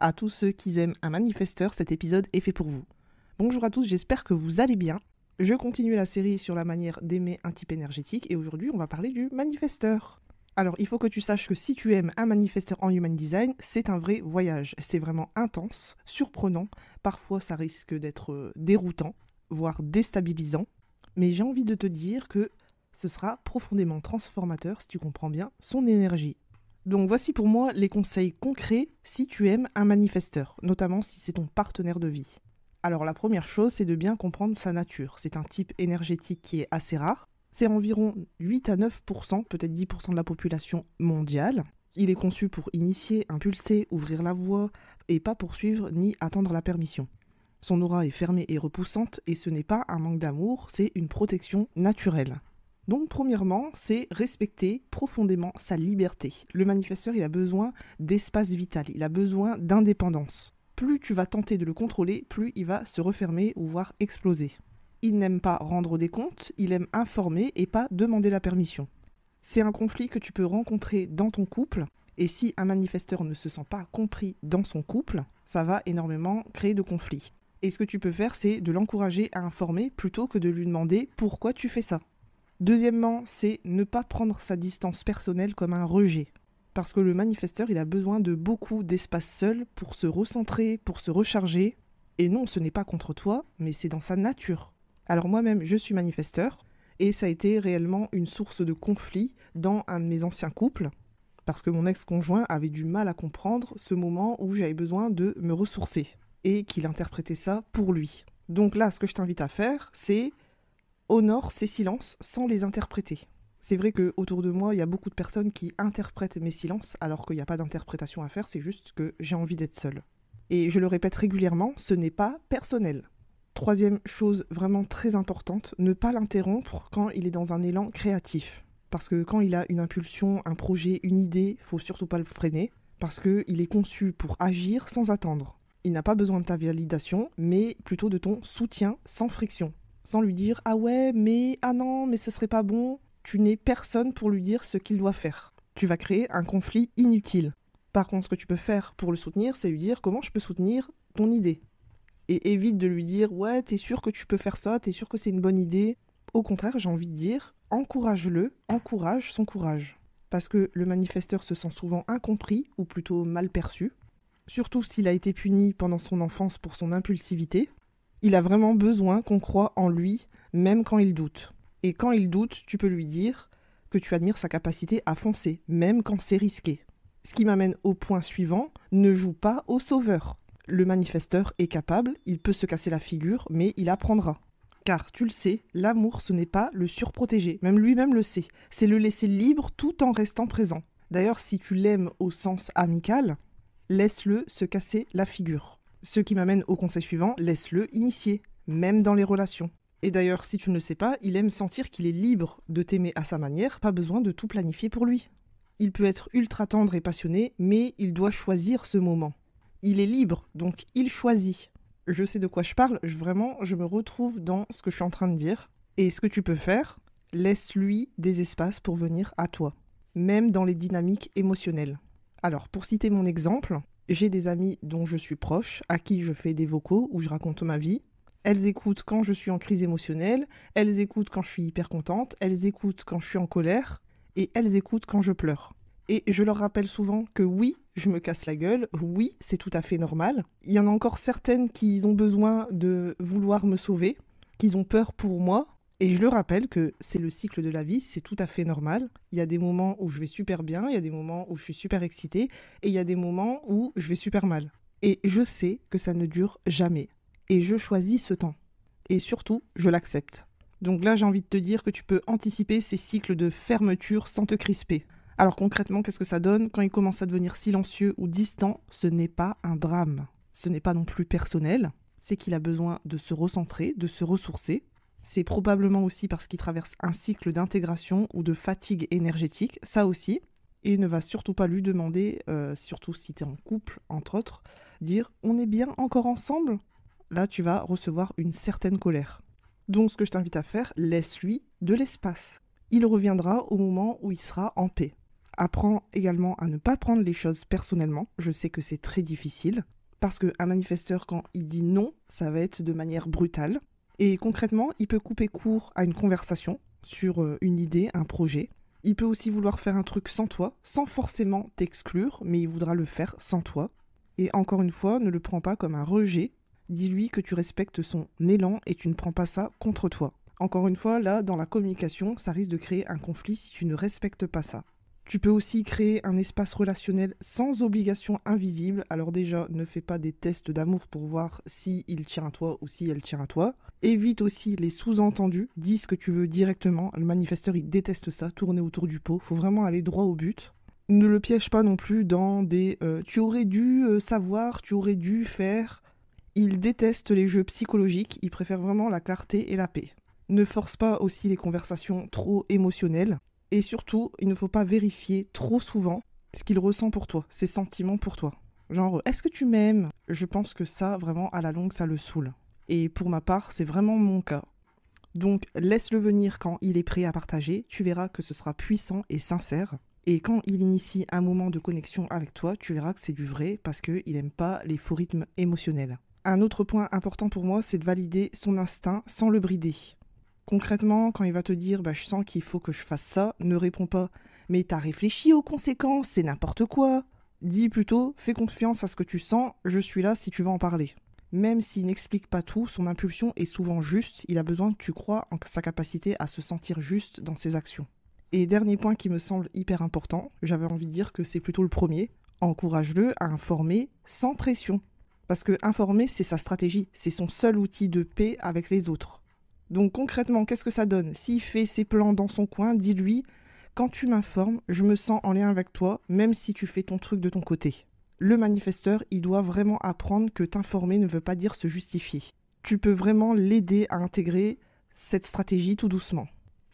À tous ceux qui aiment un manifesteur, cet épisode est fait pour vous. Bonjour à tous, j'espère que vous allez bien. Je continue la série sur la manière d'aimer un type énergétique et aujourd'hui on va parler du manifesteur. Alors il faut que tu saches que si tu aimes un manifesteur en Human Design, c'est un vrai voyage. C'est vraiment intense, surprenant, parfois ça risque d'être déroutant, voire déstabilisant. Mais j'ai envie de te dire que ce sera profondément transformateur si tu comprends bien son énergie. Donc voici pour moi les conseils concrets si tu aimes un manifesteur, notamment si c'est ton partenaire de vie. Alors la première chose, c'est de bien comprendre sa nature. C'est un type énergétique qui est assez rare. C'est environ 8 à 9%, peut-être 10% de la population mondiale. Il est conçu pour initier, impulser, ouvrir la voie et pas poursuivre ni attendre la permission. Son aura est fermée et repoussante et ce n'est pas un manque d'amour, c'est une protection naturelle. Donc premièrement, c'est respecter profondément sa liberté. Le manifesteur, il a besoin d'espace vital, il a besoin d'indépendance. Plus tu vas tenter de le contrôler, plus il va se refermer ou voire exploser. Il n'aime pas rendre des comptes, il aime informer et pas demander la permission. C'est un conflit que tu peux rencontrer dans ton couple, et si un manifesteur ne se sent pas compris dans son couple, ça va énormément créer de conflits. Et ce que tu peux faire, c'est de l'encourager à informer plutôt que de lui demander « Pourquoi tu fais ça ?» Deuxièmement, c'est ne pas prendre sa distance personnelle comme un rejet. Parce que le manifesteur, il a besoin de beaucoup d'espace seul pour se recentrer, pour se recharger. Et non, ce n'est pas contre toi, mais c'est dans sa nature. Alors moi-même, je suis manifesteur, et ça a été réellement une source de conflit dans un de mes anciens couples, parce que mon ex-conjoint avait du mal à comprendre ce moment où j'avais besoin de me ressourcer, et qu'il interprétait ça pour lui. Donc là, ce que je t'invite à faire, c'est honore ces silences sans les interpréter. C'est vrai qu'autour de moi, il y a beaucoup de personnes qui interprètent mes silences alors qu'il n'y a pas d'interprétation à faire, c'est juste que j'ai envie d'être seule. Et je le répète régulièrement, ce n'est pas personnel. Troisième chose vraiment très importante, ne pas l'interrompre quand il est dans un élan créatif. Parce que quand il a une impulsion, un projet, une idée, il ne faut surtout pas le freiner, parce qu'il est conçu pour agir sans attendre. Il n'a pas besoin de ta validation, mais plutôt de ton soutien sans friction. Sans lui dire « Ah ouais, mais ah non, mais ce serait pas bon », tu n'es personne pour lui dire ce qu'il doit faire. Tu vas créer un conflit inutile. Par contre, ce que tu peux faire pour le soutenir, c'est lui dire « Comment je peux soutenir ton idée ?» Et évite de lui dire « Ouais, t'es sûr que tu peux faire ça, t'es sûr que c'est une bonne idée ?» Au contraire, j'ai envie de dire « Encourage-le, encourage son courage. » Parce que le manifesteur se sent souvent incompris, ou plutôt mal perçu. Surtout s'il a été puni pendant son enfance pour son impulsivité. Il a vraiment besoin qu'on croie en lui, même quand il doute. Et quand il doute, tu peux lui dire que tu admires sa capacité à foncer, même quand c'est risqué. Ce qui m'amène au point suivant, ne joue pas au sauveur. Le manifesteur est capable, il peut se casser la figure, mais il apprendra. Car tu le sais, l'amour ce n'est pas le surprotéger, même lui-même le sait. C'est le laisser libre tout en restant présent. D'ailleurs, si tu l'aimes au sens amical, laisse-le se casser la figure. Ce qui m'amène au conseil suivant, laisse-le initier, même dans les relations. Et d'ailleurs, si tu ne le sais pas, il aime sentir qu'il est libre de t'aimer à sa manière, pas besoin de tout planifier pour lui. Il peut être ultra tendre et passionné, mais il doit choisir ce moment. Il est libre, donc il choisit. Je sais de quoi je parle, je me retrouve dans ce que je suis en train de dire. Et ce que tu peux faire, laisse-lui des espaces pour venir à toi, même dans les dynamiques émotionnelles. Alors, pour citer mon exemple, j'ai des amis dont je suis proche, à qui je fais des vocaux où je raconte ma vie. Elles écoutent quand je suis en crise émotionnelle, elles écoutent quand je suis hyper contente, elles écoutent quand je suis en colère, et elles écoutent quand je pleure. Et je leur rappelle souvent que oui, je me casse la gueule, oui, c'est tout à fait normal. Il y en a encore certaines qui ont besoin de vouloir me sauver, qui ont peur pour moi, et je leur rappelle que c'est le cycle de la vie, c'est tout à fait normal. Il y a des moments où je vais super bien, il y a des moments où je suis super excitée, et il y a des moments où je vais super mal. Et je sais que ça ne dure jamais. Et je choisis ce temps. Et surtout, je l'accepte. Donc là, j'ai envie de te dire que tu peux anticiper ces cycles de fermeture sans te crisper. Alors concrètement, qu'est-ce que ça donne? Quand il commence à devenir silencieux ou distant, ce n'est pas un drame. Ce n'est pas non plus personnel. C'est qu'il a besoin de se recentrer, de se ressourcer. C'est probablement aussi parce qu'il traverse un cycle d'intégration ou de fatigue énergétique, ça aussi. Et ne va surtout pas lui demander, surtout si tu es en couple, entre autres, dire « on est bien encore ensemble ?» Là, tu vas recevoir une certaine colère. Donc, ce que je t'invite à faire, laisse-lui de l'espace. Il reviendra au moment où il sera en paix. Apprends également à ne pas prendre les choses personnellement. Je sais que c'est très difficile. Parce qu'un manifesteur, quand il dit non, ça va être de manière brutale. Et concrètement, il peut couper court à une conversation sur une idée, un projet. Il peut aussi vouloir faire un truc sans toi, sans forcément t'exclure, mais il voudra le faire sans toi. Et encore une fois, ne le prends pas comme un rejet. Dis-lui que tu respectes son élan et tu ne prends pas ça contre toi. Encore une fois, là, dans la communication, ça risque de créer un conflit si tu ne respectes pas ça. Tu peux aussi créer un espace relationnel sans obligation invisible. Alors déjà, ne fais pas des tests d'amour pour voir si il tient à toi ou si elle tient à toi. Évite aussi les sous-entendus. Dis ce que tu veux directement. Le manifesteur, il déteste ça, tourner autour du pot. Faut vraiment aller droit au but. Ne le piège pas non plus dans des tu aurais dû savoir, tu aurais dû faire. Il déteste les jeux psychologiques. Il préfère vraiment la clarté et la paix. Ne force pas aussi les conversations trop émotionnelles. Et surtout, il ne faut pas vérifier trop souvent ce qu'il ressent pour toi, ses sentiments pour toi. Genre, est-ce que tu m'aimes ? Je pense que ça, vraiment, à la longue, ça le saoule. Et pour ma part, c'est vraiment mon cas. Donc, laisse-le venir quand il est prêt à partager. Tu verras que ce sera puissant et sincère. Et quand il initie un moment de connexion avec toi, tu verras que c'est du vrai parce qu'il n'aime pas les faux rythmes émotionnels. Un autre point important pour moi, c'est de valider son instinct sans le brider. Concrètement, quand il va te dire « je sens qu'il faut que je fasse ça », ne réponds pas « mais t'as réfléchi aux conséquences, c'est n'importe quoi ». Dis plutôt « fais confiance à ce que tu sens, je suis là si tu veux en parler ». Même s'il n'explique pas tout, son impulsion est souvent juste, il a besoin que tu crois en sa capacité à se sentir juste dans ses actions. Et dernier point qui me semble hyper important, j'avais envie de dire que c'est plutôt le premier, encourage-le à informer sans pression. Parce que informer, c'est sa stratégie, c'est son seul outil de paix avec les autres. Donc concrètement, qu'est-ce que ça donne ? S'il fait ses plans dans son coin, dis-lui « Quand tu m'informes, je me sens en lien avec toi, même si tu fais ton truc de ton côté. » Le manifesteur, il doit vraiment apprendre que t'informer ne veut pas dire se justifier. Tu peux vraiment l'aider à intégrer cette stratégie tout doucement.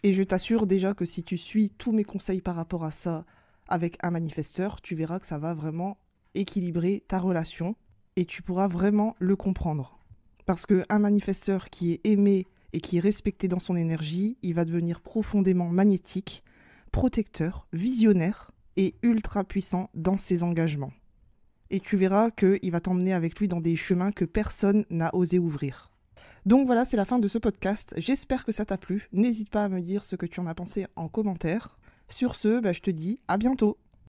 Et je t'assure déjà que si tu suis tous mes conseils par rapport à ça avec un manifesteur, tu verras que ça va vraiment équilibrer ta relation et tu pourras vraiment le comprendre. Parce qu'un manifesteur qui est aimé et qui est respecté dans son énergie, il va devenir profondément magnétique, protecteur, visionnaire et ultra puissant dans ses engagements. Et tu verras qu'il va t'emmener avec lui dans des chemins que personne n'a osé ouvrir. Donc voilà, c'est la fin de ce podcast. J'espère que ça t'a plu. N'hésite pas à me dire ce que tu en as pensé en commentaire. Sur ce, je te dis à bientôt.